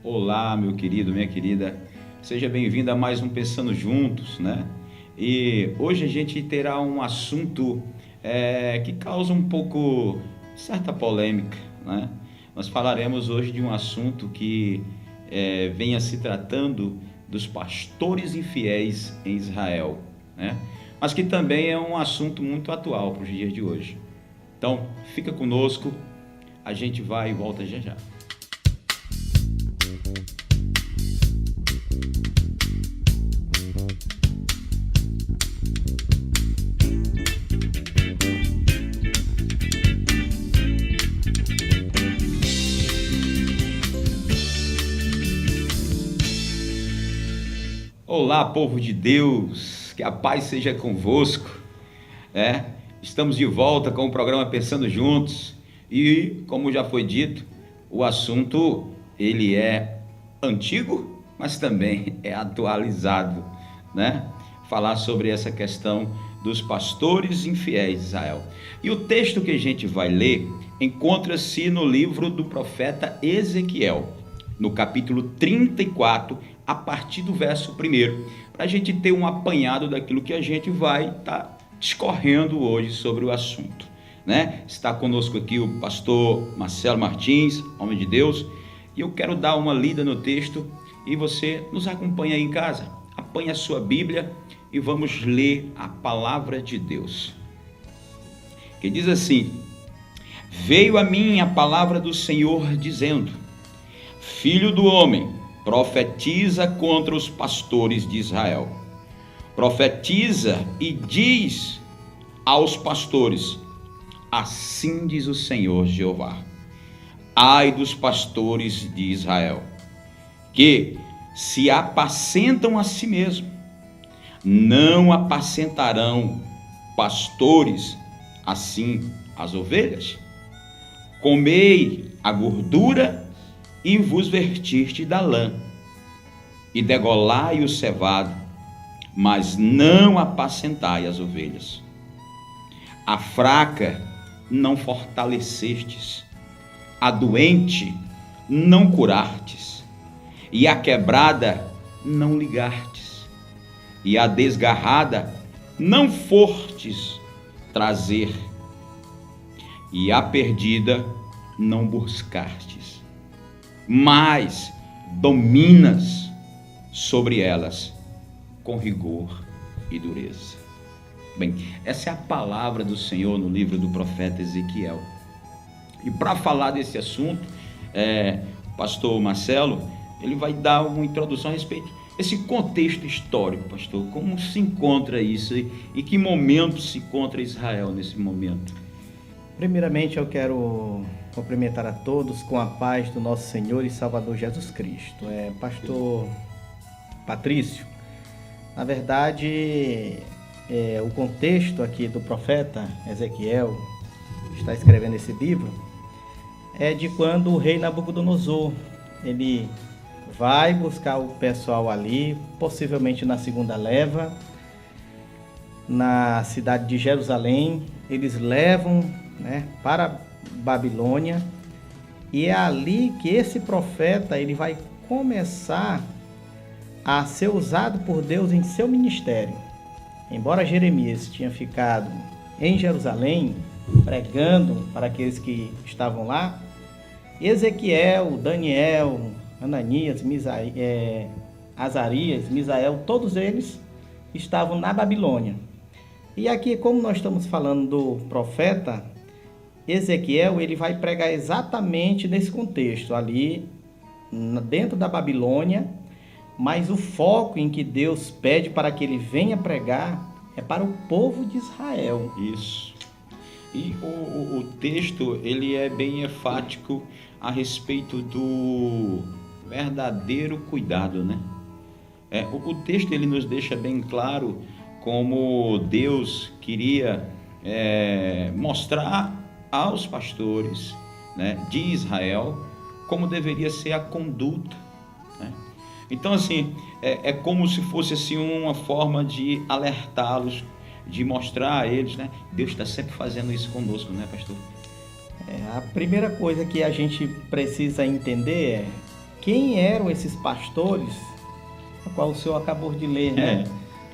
Olá, meu querido, minha querida, seja bem-vindo a mais um Pensando Juntos, né? E hoje a gente terá um assunto que causa um pouco certa polêmica, né? Nós falaremos hoje de um assunto que venha se tratando dos pastores infiéis em Israel, né? Mas que também é um assunto muito atual para os dias de hoje. Então, fica conosco, a gente vai e volta já já. Olá, povo de Deus, que a paz seja convosco, Estamos de volta com o programa Pensando Juntos e, como já foi dito, o assunto ele é antigo, mas também é atualizado, né? Falar sobre essa questão dos pastores infiéis de Israel. E o texto que a gente vai ler encontra-se no livro do profeta Ezequiel, no capítulo 34, a partir do verso 1, para a gente ter um apanhado daquilo que a gente vai estar discorrendo hoje sobre o assunto, né? Está conosco aqui o pastor Marcelo Martins, homem de Deus, e eu quero dar uma lida no texto e você nos acompanha aí em casa, apanha a sua Bíblia e vamos ler a palavra de Deus, que diz assim: veio a mim a palavra do Senhor dizendo: filho do homem, profetiza contra os pastores de Israel. Profetiza e diz aos pastores: assim diz o Senhor Jeová: ai dos pastores de Israel, que se apacentam a si mesmos, não apacentarão pastores assim as ovelhas? Comei a gordura e vos vertiste da lã, e degolai o cevado, mas não apacentai as ovelhas. A fraca não fortalecestes, a doente não curastes, e a quebrada não ligastes, e a desgarrada não fostes trazer, e a perdida não buscastes, mas dominas sobre elas com rigor e dureza. Bem, essa é a palavra do Senhor no livro do profeta Ezequiel. E para falar desse assunto, o pastor Marcelo, ele vai dar uma introdução a respeito desse contexto histórico, pastor. Como se encontra isso e que momento se encontra Israel nesse momento? Primeiramente, eu quero cumprimentar a todos com a paz do nosso Senhor e Salvador Jesus Cristo. Pastor Patrício, na verdade, o contexto aqui do profeta Ezequiel, que está escrevendo esse livro, é de quando o rei Nabucodonosor, ele vai buscar o pessoal ali, possivelmente na segunda leva, na cidade de Jerusalém. Eles levam, para Babilônia, e é ali que esse profeta ele vai começar a ser usado por Deus em seu ministério. Embora Jeremias tinha ficado em Jerusalém pregando para aqueles que estavam lá, Ezequiel, Daniel, Ananias, Azarias, Misael, todos eles estavam na Babilônia. E aqui, como nós estamos falando do profeta Ezequiel, ele vai pregar exatamente nesse contexto, ali dentro da Babilônia, mas o foco em que Deus pede para que ele venha pregar é para o povo de Israel. Isso. E o texto, ele é bem enfático a respeito do verdadeiro cuidado, né? O texto, ele nos deixa bem claro como Deus queria mostrar aos pastores, de Israel como deveria ser a conduta, né? Então, assim, é como se fosse assim, uma forma de alertá-los, de mostrar a eles, Deus está sempre fazendo isso conosco, pastor? A primeira coisa que a gente precisa entender é quem eram esses pastores, a qual o senhor acabou de ler, né?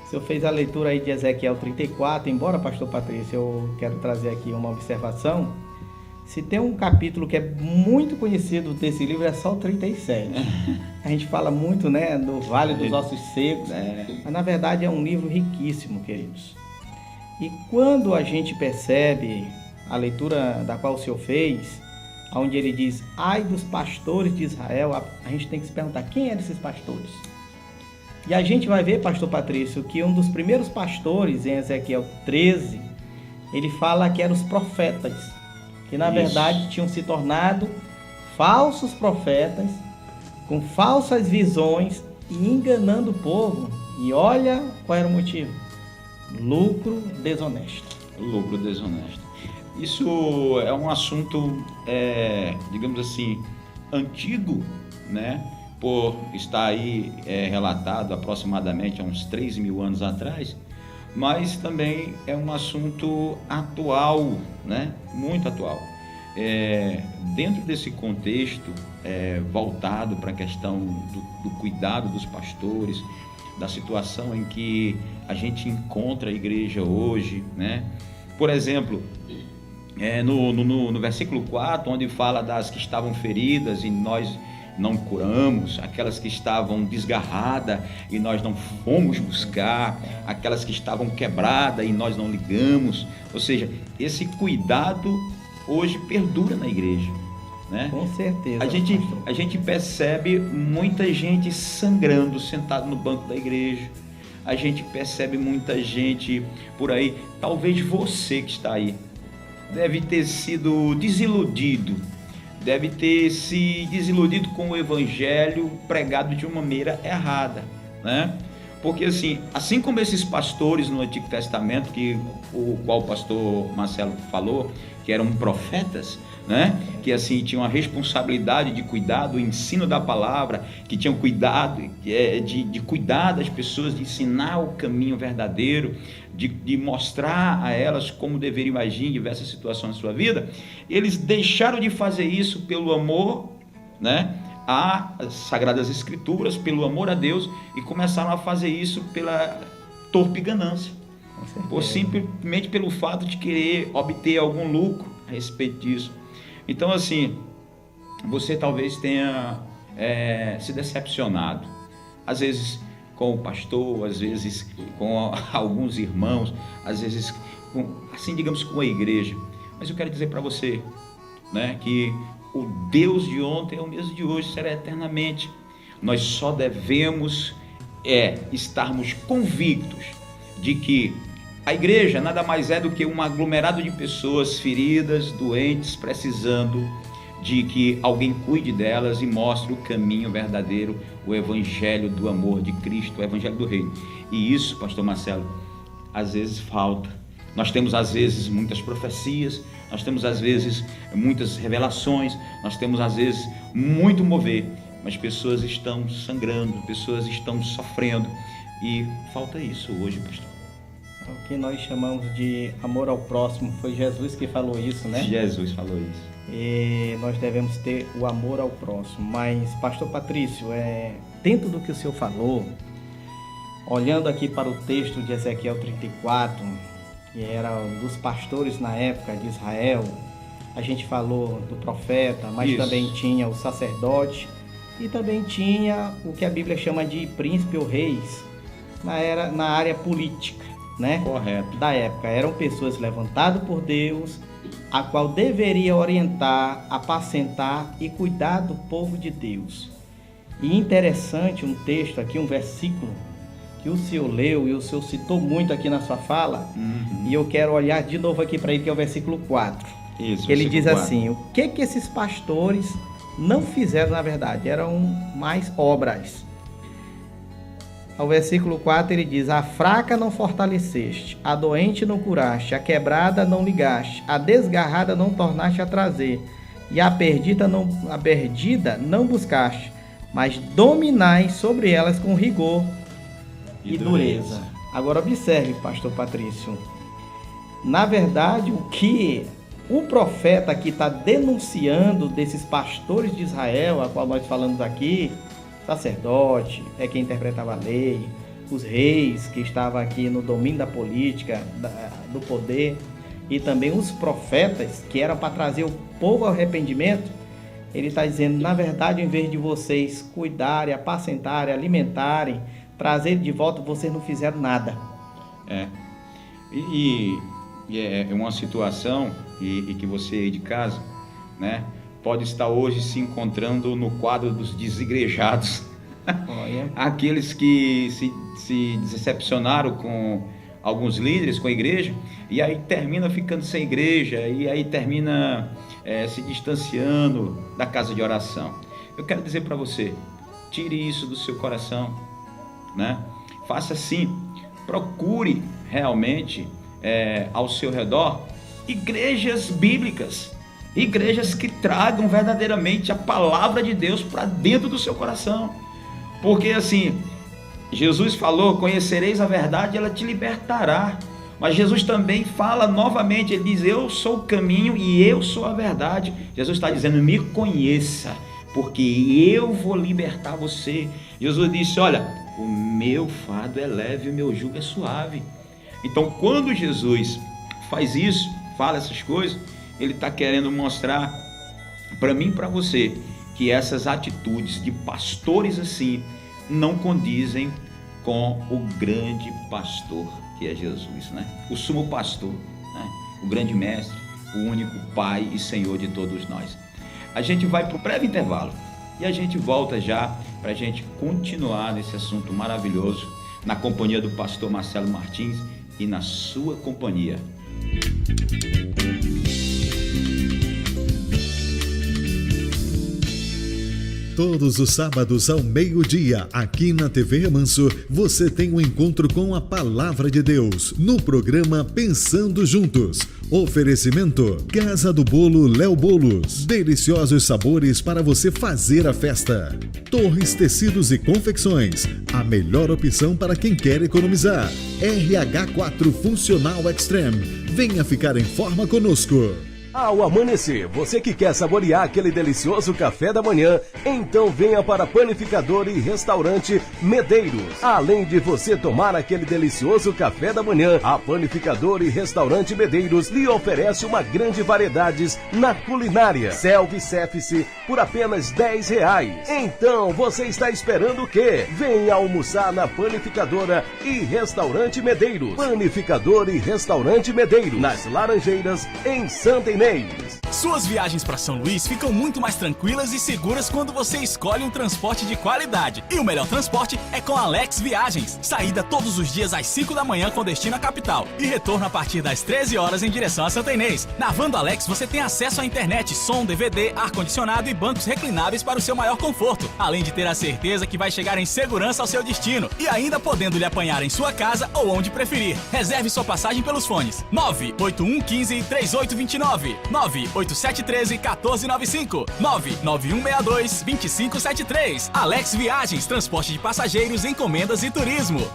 O senhor fez a leitura aí de Ezequiel 34, embora, pastor Patrício, eu quero trazer aqui uma observação. Se tem um capítulo que é muito conhecido desse livro, é só o 37. A gente fala muito, né, do Vale dos Ossos Secos, mas na verdade é um livro riquíssimo, queridos. E quando a gente percebe a leitura da qual o senhor fez, onde ele diz, ai dos pastores de Israel, a gente tem que se perguntar, quem eram esses pastores? E a gente vai ver, pastor Patrício, que um dos primeiros pastores, em Ezequiel 13, ele fala que eram os profetas, que na verdade tinham se tornado falsos profetas, com falsas visões e enganando o povo. E olha qual era o motivo: lucro desonesto. Lucro desonesto. Isso é um assunto, digamos assim, antigo, né? Por estar aí relatado aproximadamente há uns 3.000 anos atrás, mas também é um assunto atual, né? Muito atual. Dentro desse contexto voltado para a questão do cuidado dos pastores, da situação em que a gente encontra a igreja hoje, né? Por exemplo, no versículo 4, onde fala das que estavam feridas e nós não curamos, aquelas que estavam desgarradas e nós não fomos buscar, aquelas que estavam quebradas e nós não ligamos. Ou seja, esse cuidado hoje perdura na igreja, né? Com certeza. A gente percebe muita gente sangrando sentado no banco da igreja. A gente percebe muita gente por aí. Talvez você que está aí deve ter sido desiludido, deve ter se desiludido com o evangelho pregado de uma maneira errada, né? Porque assim como esses pastores no Antigo Testamento, o qual o pastor Marcelo falou, que eram profetas, né? Que assim tinham a responsabilidade de cuidar do ensino da palavra, que tinham cuidado de cuidar das pessoas, de ensinar o caminho verdadeiro, de mostrar a elas como deveriam agir em diversas situações da sua vida. Eles deixaram de fazer isso pelo amor, né, às Sagradas Escrituras, pelo amor a Deus, e começaram a fazer isso pela torpe ganância, ou simplesmente pelo fato de querer obter algum lucro a respeito disso. Então, você talvez tenha se decepcionado, às vezes com o pastor, às vezes com alguns irmãos, às vezes digamos, com a igreja. Mas eu quero dizer para você, né, que o Deus de ontem é o mesmo de hoje, será eternamente. Nós só devemos estarmos convictos de que a igreja nada mais é do que um aglomerado de pessoas feridas, doentes, precisando de que alguém cuide delas e mostre o caminho verdadeiro, o evangelho do amor de Cristo, o evangelho do reino. E isso, pastor Marcelo, às vezes falta. Nós temos às vezes muitas profecias, nós temos às vezes muitas revelações, nós temos às vezes muito mover, mas pessoas estão sangrando, pessoas estão sofrendo, e falta isso hoje, pastor. O que nós chamamos de amor ao próximo, foi Jesus que falou isso, né? Jesus falou isso. E nós devemos ter o amor ao próximo. Mas, pastor Patrício, dentro do que o senhor falou, olhando aqui para o texto de Ezequiel 34, que era um dos pastores na época de Israel, a gente falou do profeta, mas também tinha o sacerdote e também tinha o que a Bíblia chama de príncipe ou reis na área política, né? Correto. Da época. Eram pessoas levantadas por Deus, a qual deveria orientar, apacentar e cuidar do povo de Deus. E interessante um texto aqui, um versículo que o senhor leu e o senhor citou muito aqui na sua fala, e eu quero olhar de novo aqui para ele, que é o versículo 4. Isso, que ele diz 4. assim: o que esses pastores não fizeram, na verdade, eram mais obras. Ao versículo 4 ele diz: a fraca não fortaleceste, a doente não curaste, a quebrada não ligaste, a desgarrada não tornaste a trazer, e a perdida não buscaste, mas dominai sobre elas com rigor e dureza. Agora observe, pastor Patrício, na verdade o que o profeta que está denunciando desses pastores de Israel, a qual nós falamos aqui, sacerdote, é quem interpretava a lei, os reis que estavam aqui no domínio da política, do poder, e também os profetas que eram para trazer o povo ao arrependimento. Ele está dizendo, na verdade, em vez de vocês cuidarem, apacentarem, alimentarem, trazerem de volta, vocês não fizeram nada. E é uma situação e que você aí de casa, né, pode estar hoje se encontrando no quadro dos desigrejados. Aqueles que se decepcionaram com alguns líderes, com a igreja, e aí termina ficando sem igreja, e aí termina se distanciando da casa de oração. Eu quero dizer para você, tire isso do seu coração, né? Faça assim, procure realmente ao seu redor igrejas bíblicas, igrejas que tragam verdadeiramente a palavra de Deus para dentro do seu coração, porque assim, Jesus falou, conhecereis a verdade, ela te libertará. Mas Jesus também fala novamente, ele diz, eu sou o caminho e eu sou a verdade. Jesus está dizendo, me conheça, porque eu vou libertar você. Jesus disse, olha, o meu fardo é leve e o meu jugo é suave. Então, quando Jesus faz isso, fala essas coisas, ele está querendo mostrar para mim e para você que essas atitudes de pastores assim não condizem com o grande pastor que é Jesus, né? O sumo pastor, né? O grande mestre, o único Pai e Senhor de todos nós. A gente vai para o breve intervalo e a gente volta já para a gente continuar nesse assunto maravilhoso na companhia do pastor Marcelo Martins e na sua companhia. Todos os sábados ao meio-dia, aqui na TV Remanso, você tem um encontro com a Palavra de Deus, no programa Pensando Juntos. Oferecimento, Casa do Bolo Léo Bolos. Deliciosos sabores para você fazer a festa. Torres Tecidos e Confecções, a melhor opção para quem quer economizar. RH4 Funcional Extreme. Venha ficar em forma conosco. Ao amanhecer, você que quer saborear aquele delicioso café da manhã, então venha para Panificador e Restaurante Medeiros. Além de você tomar aquele delicioso café da manhã, a Panificador e Restaurante Medeiros lhe oferece uma grande variedade na culinária. Self-service por apenas R$10. Então, você está esperando o quê? Venha almoçar na Panificadora e Restaurante Medeiros. Panificador e Restaurante Medeiros, nas Laranjeiras, em Santa Inês. Suas viagens para São Luís ficam muito mais tranquilas e seguras quando você escolhe um transporte de qualidade. E o melhor transporte é com a Alex Viagens. Saída todos os dias às 5 da manhã com destino à capital e retorno a partir das 13 horas em direção a Santa Inês. Na van do Alex você tem acesso à internet, som, DVD, ar-condicionado e bancos reclináveis para o seu maior conforto. Além de ter a certeza que vai chegar em segurança ao seu destino e ainda podendo lhe apanhar em sua casa ou onde preferir. Reserve sua passagem pelos fones 98115-3829, 98713-1495, 99162-2573. Alex Viagens, transporte de passageiros, encomendas e turismo.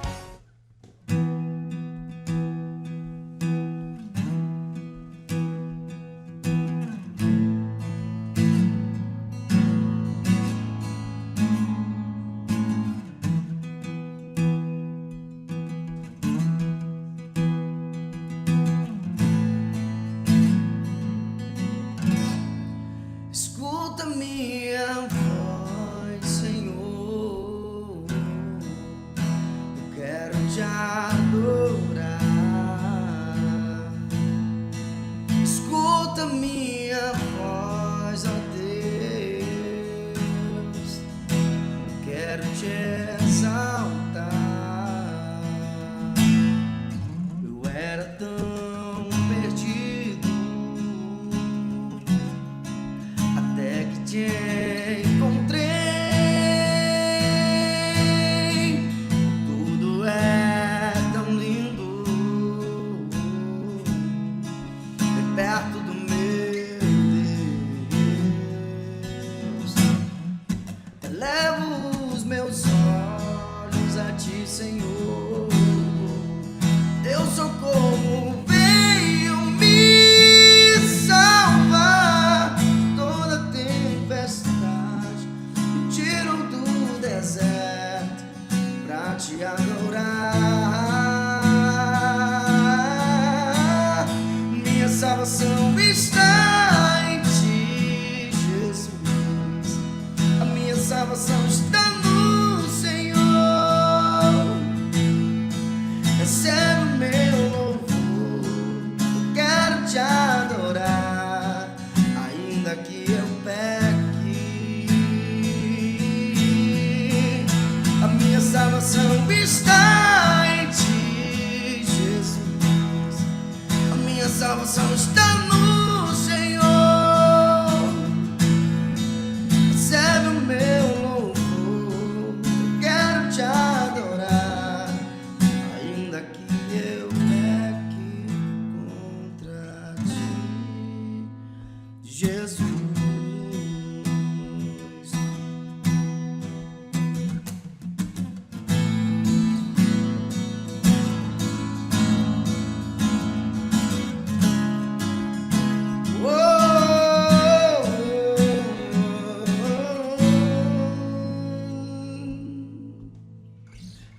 Eu sou como, venho me salvar. salvação está no Senhor. Recebe o meu louvor, eu quero te adorar, ainda que eu peque. A minha salvação está em ti, Jesus. A minha salvação está no Senhor. Recebe o meu louvor, eu quero te adorar, ainda que eu peque contra ti, Jesus.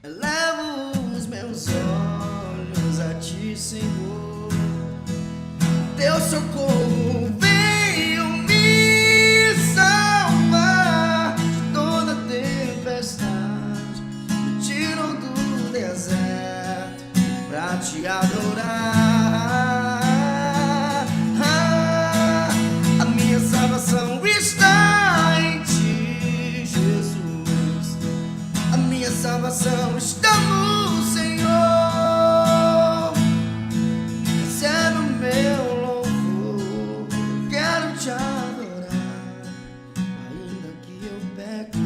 Elevo os meus olhos a ti, Senhor. Teu socorro veio me salvar de toda tempestade. Me tirou do deserto pra te adorar. A minha salvação está em ti, Jesus. A minha salvação está no Senhor. Recebe o meu louvor, quero te adorar, ainda que eu peque.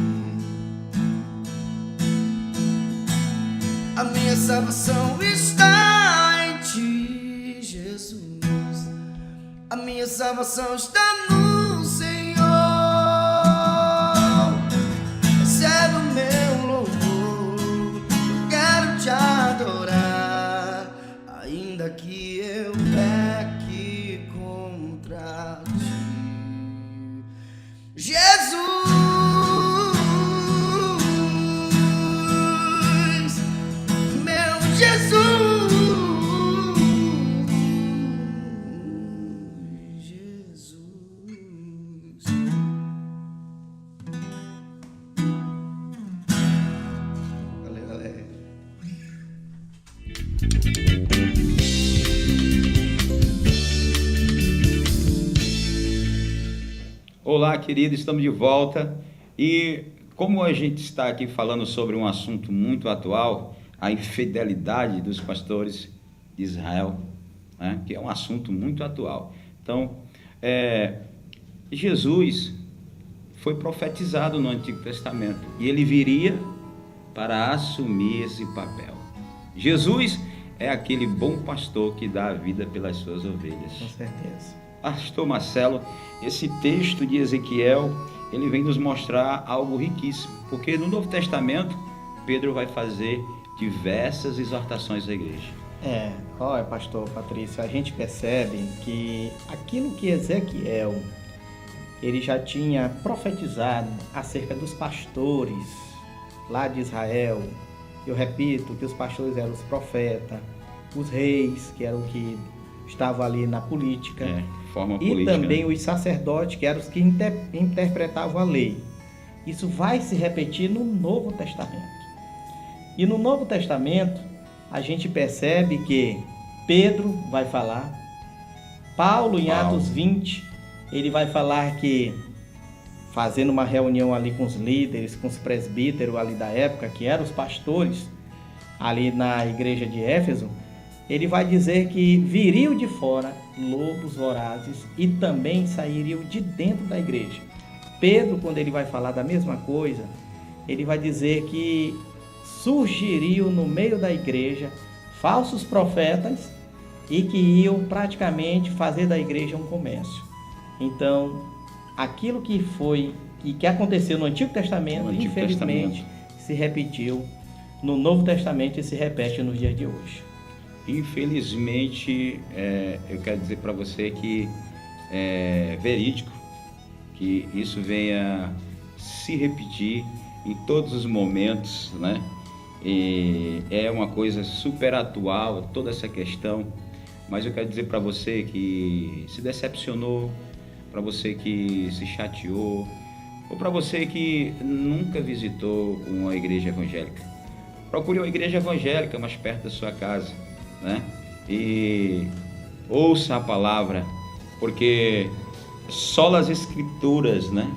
A minha salvação está em ti, Jesus. A minha salvação está no Senhor. Recebe o meu louvor, eu quero te adorar, ainda que eu peque contra ti, Jesus. Meu Jesus. Olá, querido, estamos de volta e como a gente está aqui falando sobre um assunto muito atual, a infidelidade dos pastores de Israel, né, que é um assunto muito atual. Então, Jesus foi profetizado no Antigo Testamento e ele viria para assumir esse papel. Jesus é aquele bom pastor que dá a vida pelas suas ovelhas. Com certeza. Pastor Marcelo, esse texto de Ezequiel, ele vem nos mostrar algo riquíssimo, porque no Novo Testamento, Pedro vai fazer diversas exortações à igreja. Olha, pastor Patrício, a gente percebe que aquilo que Ezequiel, ele já tinha profetizado acerca dos pastores lá de Israel. Eu repito que os pastores eram os profetas, os reis, que eram que estavam ali na política, forma e política, também os sacerdotes, que eram os que interpretavam a lei. Isso vai se repetir no Novo Testamento. E no Novo Testamento, a gente percebe que Pedro vai falar, Paulo em Atos 20, ele vai falar que, fazendo uma reunião ali com os líderes, com os presbíteros ali da época, que eram os pastores, ali na igreja de Éfeso, ele vai dizer que viriam de fora lobos vorazes e também sairiam de dentro da igreja. Pedro, quando ele vai falar da mesma coisa, ele vai dizer que surgiriam no meio da igreja falsos profetas e que iam praticamente fazer da igreja um comércio. Então, aquilo que foi e que aconteceu no Antigo Testamento, infelizmente, se repetiu no Novo Testamento e se repete nos dias de hoje. Infelizmente, eu quero dizer para você que é verídico que isso venha se repetir em todos os momentos, né? E é uma coisa super atual, toda essa questão, mas eu quero dizer para você que se decepcionou, para você que se chateou, ou para você que nunca visitou uma igreja evangélica. Procure uma igreja evangélica mais perto da sua casa, né? E ouça a palavra, porque só as Escrituras, né,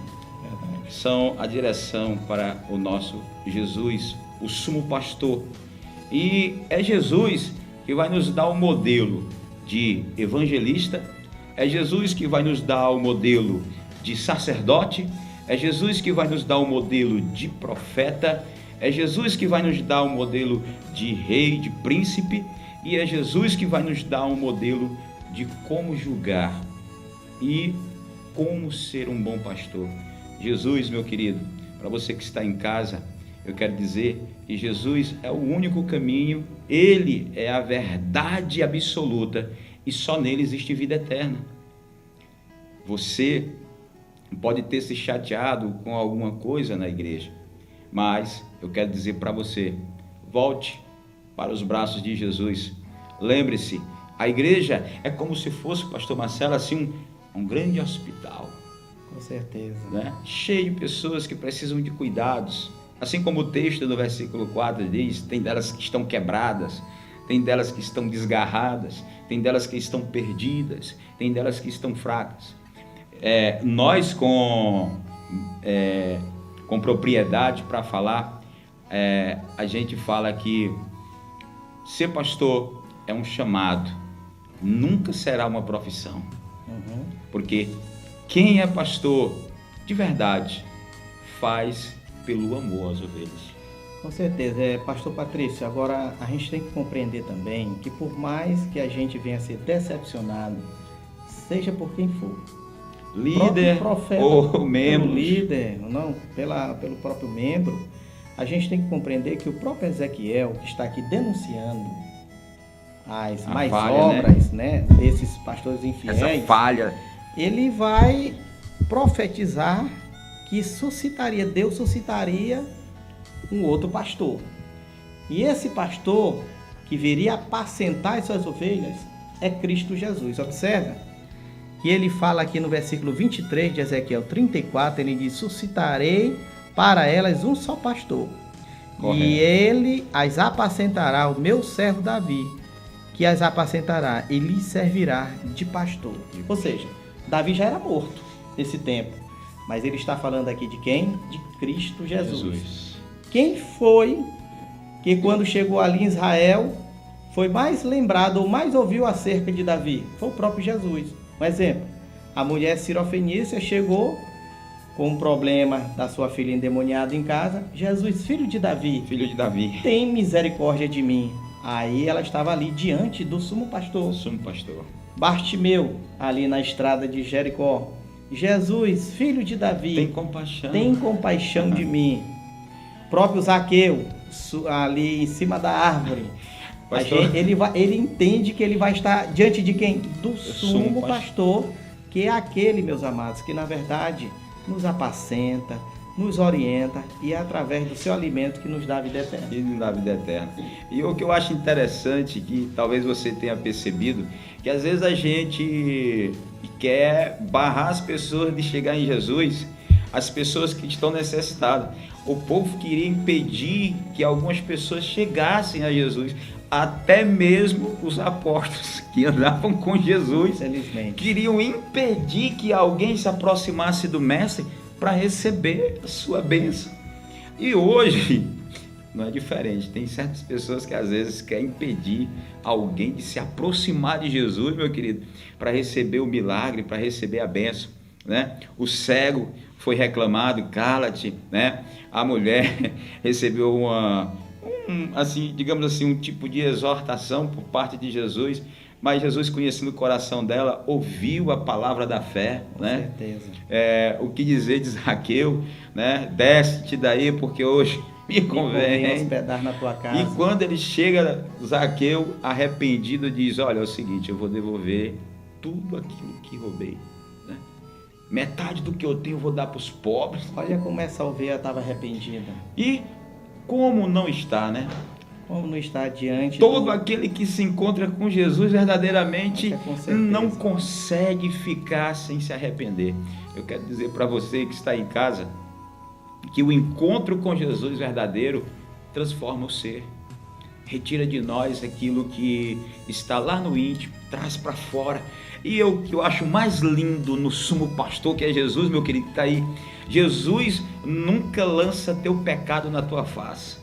são a direção para o nosso Jesus, o sumo pastor. E é Jesus que vai nos dar o modelo de evangelista, é Jesus que vai nos dar o modelo de sacerdote, é Jesus que vai nos dar o modelo de profeta, é Jesus que vai nos dar o modelo de rei, de príncipe, e é Jesus que vai nos dar um modelo de como julgar e como ser um bom pastor. Jesus, meu querido, para você que está em casa, eu quero dizer que Jesus é o único caminho, Ele é a verdade absoluta e só nele existe vida eterna. Você pode ter se chateado com alguma coisa na igreja, mas eu quero dizer para você, volte para os braços de Jesus. Lembre-se, a igreja é como se fosse, pastor Marcelo, assim um grande hospital. Com certeza. Né? Cheio de pessoas que precisam de cuidados. Assim como o texto do versículo 4 diz, tem delas que estão quebradas, tem delas que estão desgarradas, tem delas que estão perdidas, tem delas que estão fracas. Nós com propriedade para falar, a gente fala que ser pastor é um chamado, nunca será uma profissão. Porque quem é pastor de verdade faz pelo amor às ovelhas. Com certeza, pastor Patrício, agora a gente tem que compreender também que por mais que a gente venha a ser decepcionado, seja por quem for, líder profeta, ou membro, líder, não, pelo próprio membro, a gente tem que compreender que o próprio Ezequiel, que está aqui denunciando as más falha, obras, né, desses pastores infiéis, essa falha, ele vai profetizar que Deus suscitaria um outro pastor. E esse pastor que viria apacentar as suas ovelhas é Cristo Jesus. Observa que ele fala aqui no versículo 23 de Ezequiel 34, ele diz: suscitarei para elas um só pastor. Correto. E ele as apacentará, o meu servo Davi, que as apacentará e lhes servirá de pastor. Ou seja, Davi já era morto nesse tempo, mas ele está falando aqui de quem? De Cristo Jesus. Quem foi que quando chegou ali em Israel foi mais lembrado ou mais ouviu acerca de Davi? Foi o próprio Jesus. Um exemplo, a mulher Sirofenícia chegou com um problema da sua filha endemoniada em casa. Jesus, filho de Davi, tem misericórdia de mim. Aí ela estava ali diante do sumo pastor. Bartimeu, ali na estrada de Jericó: Jesus, filho de Davi, tem compaixão de mim. Próprio Zaqueu, ali em cima da árvore, ele entende que ele vai estar diante de quem? Do sumo pastor, que é aquele, meus amados, que na verdade nos apacenta, nos orienta e é através do seu alimento que nos dá a vida eterna. E o que eu acho interessante, que talvez você tenha percebido, que às vezes a gente quer barrar as pessoas de chegar em Jesus, as pessoas que estão necessitadas. O povo queria impedir que algumas pessoas chegassem a Jesus, até mesmo os apóstolos que andavam com Jesus, queriam impedir que alguém se aproximasse do mestre para receber a sua bênção. E hoje não é diferente, tem certas pessoas que às vezes querem impedir alguém de se aproximar de Jesus, meu querido, para receber o milagre, para receber a bênção, né? O cego foi reclamado, cala-te, né? A mulher recebeu um tipo de exortação por parte de Jesus, mas Jesus, conhecendo o coração dela, ouviu a palavra da fé, né? Com certeza. O que dizer de Zaqueu, né? Desce-te daí, porque hoje me convém hospedar na tua casa. E quando ele chega, Zaqueu, arrependido, diz: olha, é o seguinte, eu vou devolver tudo aquilo que roubei, né? Metade do que eu tenho eu vou dar para os pobres. Olha como essa ovelha estava arrependida. E como não está, né? Como não está diante todo aquele que se encontra com Jesus verdadeiramente não consegue ficar sem se arrepender. Eu quero dizer para você que está em casa, que o encontro com Jesus verdadeiro transforma o ser. Retira de nós aquilo que está lá no íntimo, traz para fora. E o que eu acho mais lindo no sumo pastor, que é Jesus, meu querido, que está aí. Jesus nunca lança teu pecado na tua face.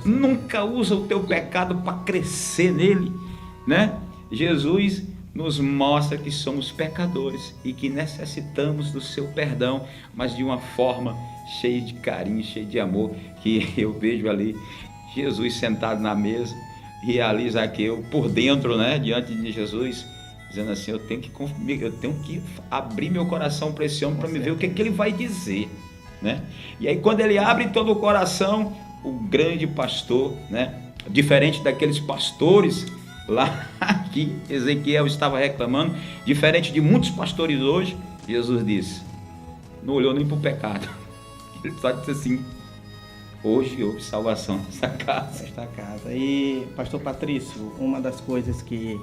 Nunca usa o teu pecado para crescer nele, né? Jesus nos mostra que somos pecadores e que necessitamos do seu perdão, mas de uma forma cheia de carinho, cheia de amor, que eu vejo ali Jesus sentado na mesa e ali Zaqueu por dentro, né, diante de Jesus, dizendo assim, eu tenho que abrir meu coração para esse homem para me ver o que ele vai dizer, né? E aí quando ele abre todo o coração, o grande pastor, né, diferente daqueles pastores lá que Ezequiel estava reclamando, diferente de muitos pastores hoje, Jesus disse, não olhou nem para o pecado, ele só disse assim, hoje houve salvação nesta casa. E, pastor Patrício, uma das coisas que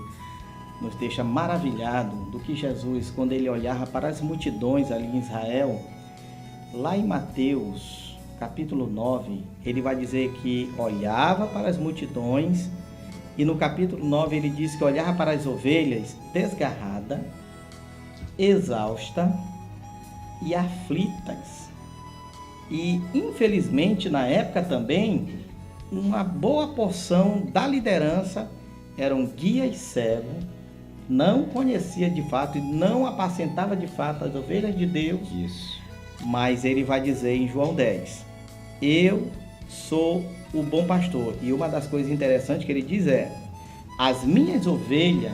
nos deixa maravilhado do que Jesus, quando ele olhava para as multidões ali em Israel, lá em Mateus, capítulo 9, ele vai dizer que olhava para as multidões, e no capítulo 9 ele diz que olhava para as ovelhas desgarrada, exausta e aflitas. E, infelizmente, na época também, uma boa porção da liderança eram guias cegos, não conhecia de fato e não apacentava de fato as ovelhas de Deus. Isso. Mas ele vai dizer em João 10, eu sou o bom pastor. E uma das coisas interessantes que ele diz é, as minhas ovelhas,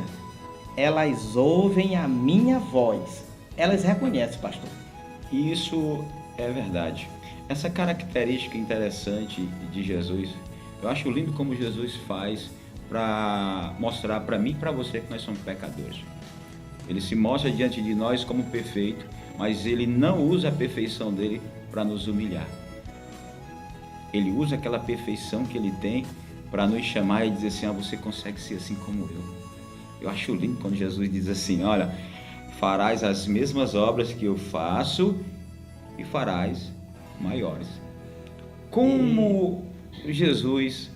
elas ouvem a minha voz. Elas reconhecem, pastor. Isso é verdade. Essa característica interessante de Jesus, eu acho lindo como Jesus faz para mostrar para mim e para você que nós somos pecadores. Ele se mostra diante de nós como perfeito, mas ele não usa a perfeição dele para nos humilhar. Ele usa aquela perfeição que ele tem para nos chamar e dizer assim, você consegue ser assim como eu. Eu acho lindo quando Jesus diz assim, olha, farás as mesmas obras que eu faço e farás maiores. Como Jesus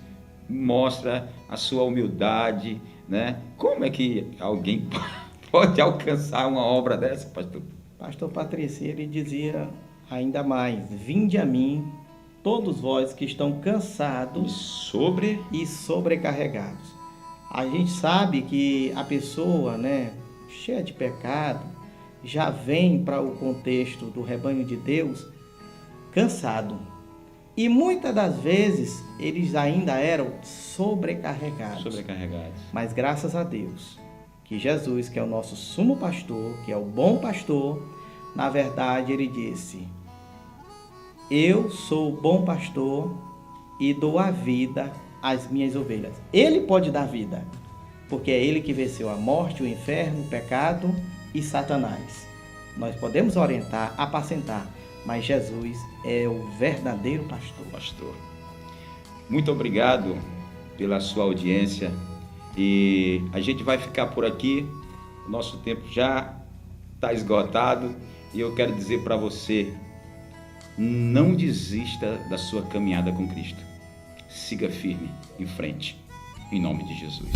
mostra a sua humildade, né? Como é que alguém pode alcançar uma obra dessa, pastor? Pastor Patrício, ele dizia ainda mais, vinde a mim, todos vós que estão cansados e sobrecarregados. A gente sabe que a pessoa, né, cheia de pecado, já vem para o contexto do rebanho de Deus cansado. E muitas das vezes eles ainda eram sobrecarregados. Mas graças a Deus, que Jesus, que é o nosso sumo pastor, que é o bom pastor, na verdade ele disse, eu sou o bom pastor e dou a vida às minhas ovelhas. Ele pode dar vida, porque é ele que venceu a morte, o inferno, o pecado e Satanás. Nós podemos orientar, apacentar, mas Jesus é o verdadeiro pastor. Muito obrigado pela sua audiência e a gente vai ficar por aqui, o nosso tempo já está esgotado e eu quero dizer para você, não desista da sua caminhada com Cristo, siga firme em frente, em nome de Jesus.